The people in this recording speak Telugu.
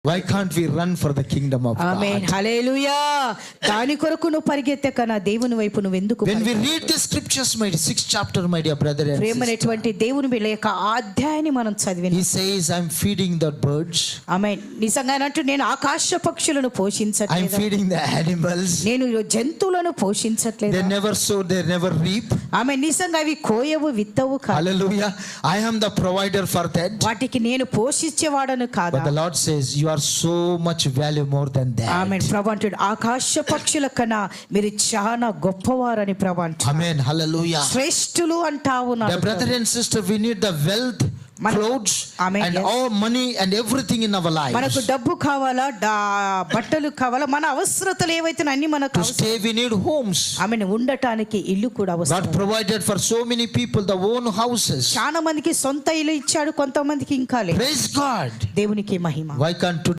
Why can't we run for the kingdom of amen, God? హల్లెలూయా. దాని కొరకు నువ్వు పరిగెత్తక నా దేవుని వైపు నువ్వు ఎందుకు When we read the scriptures, my 6th chapter, my dear brother and sister, ప్రేమనేటువంటి దేవుని బిడ్డ యొక్క ఆ అధ్యాయాన్ని మనం చదివిన he says, I'm feeding the birds, ఆమేన్. నిజంగానంటూ నేను ఆకాశ పక్షులను I'm పోషించట్లేదు, feeding the animals. నేను జంతువులను పోషించట్లేదు. They never sow, they never reap. ఆమె నిజంగా అవి కోయవు విత్తవు కాదు, Hallelujah. I am the provider for that. వాటికి నేను పోషించేవాడను But కాదా. the Lord says, you are so much value more than ఆమె that. ప్రభు అంటాడు, ఆకాశ పక్షుల కన్నా మీరు చాలా గొప్పవారని ప్రభు అంటాడు. Amen. Hallelujah. శ్రేష్ఠులు అంటావు నా The brother and sister, we need the wealth, clothes, Amen. and Yes. all money and everything in our మనకు lives. డబ్బు కావాలా, బట్టలు కావాలా, మన అవసరతలు ఏవైతే అన్ని మనకు To stay, we need homes. ఆమెను ఉండటానికి ఇల్లు కూడా God అవసరం. provided for so many people the own houses. చాలా మందికి సొంత ఇల్లు ఇచ్చాడు, కొంతమందికి ఇంకా లేదు. Praise God. దేవునికి మహిమ. Why can't